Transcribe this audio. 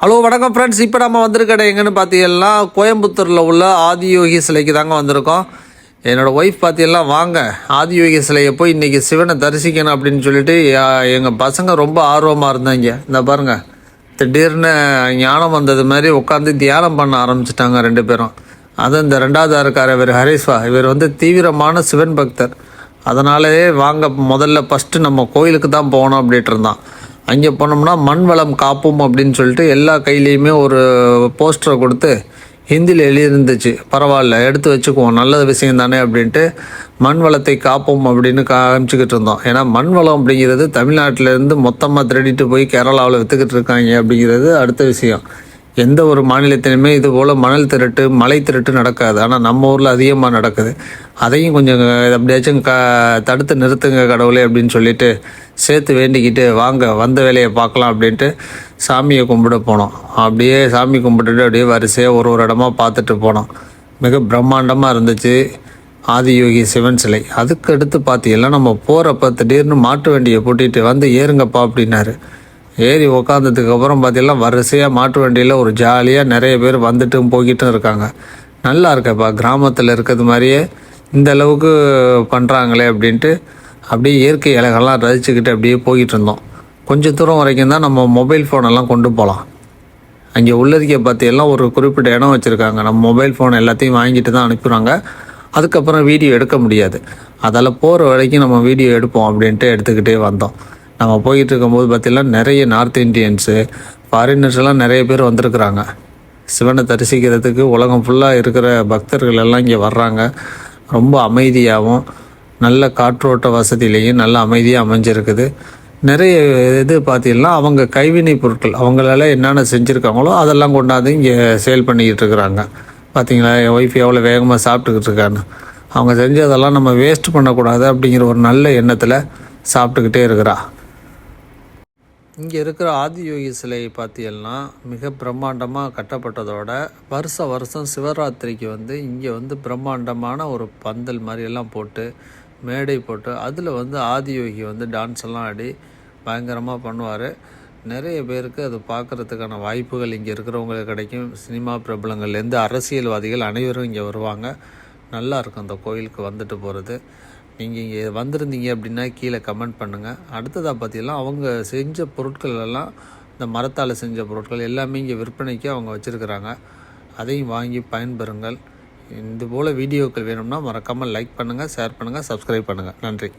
Hello வணக்கம் friends. இப்போ நம்ம வந்திருக்க இடம் எங்கன்னு பார்த்தீங்கன்னா கோயம்புத்தூரில் உள்ள ஆதியோகி சிலைக்கு தாங்க வந்திருக்கோம். என்னோடய ஒய்ஃப் பார்த்தீங்கன்னா வாங்க ஆதியோகி சிலையை போய் இன்றைக்கி சிவனை தரிசிக்கணும் அப்படின்னு சொல்லிட்டு எங்கள் பசங்க ரொம்ப ஆர்வமாக இருந்தாங்க. இந்த பாருங்கள், திடீர்னு ஞானம் வந்தது மாதிரி உட்காந்து தியானம் பண்ண ஆரம்பிச்சிட்டாங்க ரெண்டு பேரும். அது இந்த ரெண்டாவது இருக்கார் இவர் ஹரிஸ்வா, இவர் தீவிரமான சிவன் பக்தர். அதனாலே வாங்க முதல்ல ஃபஸ்ட்டு நம்ம கோயிலுக்கு தான் போகணும் அப்படின்ட்டு இருந்தான். அங்கே போனோம்னா மண் வளம் காப்போம் அப்படின்னு சொல்லிட்டு எல்லா கையிலையுமே ஒரு போஸ்டரை கொடுத்து ஹிந்தியில் எழுதியிருந்துச்சு. பரவாயில்ல, எடுத்து வச்சுக்குவோம், நல்ல விஷயம் தானே அப்படின்ட்டு மண் வளத்தை காப்போம் அப்படின்னு காமிச்சிக்கிட்டு இருந்தோம். ஏன்னா மண் வளம் அப்படிங்கிறது தமிழ்நாட்டிலேருந்து மொத்தமாக திருடிட்டு போய் கேரளாவில் விற்றுக்கிட்டு இருக்காங்க அப்படிங்கிறது அடுத்த விஷயம். எந்த ஒரு மாநிலத்திலுமே இது போல் மணல் திருட்டு மலை திருட்டு நடக்காது. ஆனால் நம்ம ஊரில் அதிகமாக நடக்குது. அதையும் கொஞ்சம் எப்படியாச்சும் தடுத்து நிறுத்துங்க கடவுளே அப்படின்னு சொல்லிட்டு சேர்த்து வேண்டிக்கிட்டு வாங்க வந்த வேலையை பார்க்கலாம் அப்படின்ட்டு சாமியை கும்பிட போனோம். அப்படியே சாமி கும்பிட்டுட்டு அப்படியே வரிசையாக ஒரு இடமா பார்த்துட்டு போனோம். மிக பிரம்மாண்டமாக இருந்துச்சு ஆதியோகி சிவன் சிலை. அதுக்கு அடுத்து பார்த்தீங்கன்னா நம்ம போகிறப்ப திடீர்னு மாட்டு வண்டியை பூட்டிகிட்டு ஏறுங்கப்பா அப்படின்னாரு. ஏறி உக்காந்ததுக்கப்புறம் பார்த்தீங்கன்னா வரிசையாக மாட்டு வண்டியில் ஒரு ஜாலியாக நிறைய பேர் வந்துட்டும் போய்கிட்டும் இருக்காங்க. நல்லா இருக்கப்பா, கிராமத்தில் இருக்கிறது மாதிரியே இந்த அளவுக்கு பண்ணுறாங்களே அப்படின்ட்டு அப்படியே இயற்கை இலைகள்லாம் ரசிச்சுக்கிட்டு அப்படியே போய்கிட்டு இருந்தோம். கொஞ்சம் தூரம் வரைக்கும் தான் நம்ம மொபைல் ஃபோனெல்லாம் கொண்டு போகலாம். அங்கே உள்ளதுக்கே பார்த்தீங்கன்னா ஒரு குறிப்பிட்ட இடம் வச்சுருக்காங்க. நம்ம மொபைல் ஃபோன் எல்லாத்தையும் வாங்கிட்டு தான் அனுப்புகிறாங்க. அதுக்கப்புறம் வீடியோ எடுக்க முடியாது. அதால் போகிற வரைக்கும் நம்ம வீடியோ எடுப்போம் அப்படின்ட்டு எடுத்துக்கிட்டே வந்தோம். நம்ம போய்கிட்டு இருக்கும்போது பார்த்திங்கன்னா நிறைய நார்த் இண்டியன்ஸு ஃபாரினர்ஸ் எல்லாம் நிறைய பேர் வந்திருக்கிறாங்க. சிவனை தரிசிக்கிறதுக்கு உலகம் ஃபுல்லாக இருக்கிற பக்தர்கள் எல்லாம் இங்கே வர்றாங்க. ரொம்ப அமைதியாகவும் நல்ல காற்றோட்ட வசதியிலையும் நல்ல அமைதியாக அமைஞ்சிருக்குது. நிறைய இது பார்த்திங்கன்னா அவங்க கைவினை பொருட்கள் அவங்களால என்னென்ன செஞ்சுருக்காங்களோ அதெல்லாம் கொண்டாந்து இங்கே சேல் பண்ணிக்கிட்டு இருக்கிறாங்க. பார்த்திங்களா, என் ஒய்ஃப் எவ்வளோ வேகமாக சாப்பிட்டுக்கிட்டு இருக்கான்னு. அவங்க செஞ்சதெல்லாம் நம்ம வேஸ்ட் பண்ணக்கூடாது அப்படிங்கிற ஒரு நல்ல எண்ணத்தில் சாப்பிட்டுக்கிட்டே இருக்கிறா. இங்கே இருக்கிற ஆதியோகி சிலை பார்த்தீங்கன்னா மிக பிரம்மாண்டமாக கட்டப்பட்டதோட வருஷம் சிவராத்திரிக்கு இங்கே பிரம்மாண்டமான ஒரு பந்தல் மாதிரியெல்லாம் போட்டு மேடை போட்டு அதில் ஆதியோகி டான்ஸ் எல்லாம் ஆடி பயங்கரமாக பண்ணுவார். நிறைய பேருக்கு அது பார்க்குறதுக்கான வாய்ப்புகள் இங்கே இருக்கிறவங்களுக்கு கிடைக்கும். சினிமா பிரபலங்கள்லேருந்து அரசியல்வாதிகள் அனைவரும் இங்கே வருவாங்க. நல்லாயிருக்கும் அந்த கோயிலுக்கு வந்துட்டு போகிறது. நீங்கள் இங்கே வந்திருந்தீங்க அப்படின்னா கீழே கமெண்ட் பண்ணுங்கள். அடுத்ததாக பார்த்தீங்கன்னா அவங்க செஞ்ச பொருட்கள் எல்லாம் இந்த மரத்தால் செஞ்ச பொருட்கள் எல்லாமே இங்கே விற்பனைக்கு அவங்க வச்சுருக்கிறாங்க. அதையும் வாங்கி பயன்பெறுங்கள். இது போல் வீடியோக்கள் வேணும்னா மறக்காமல் லைக் பண்ணுங்கள், ஷேர் பண்ணுங்கள், சப்ஸ்கிரைப் பண்ணுங்கள். நன்றி.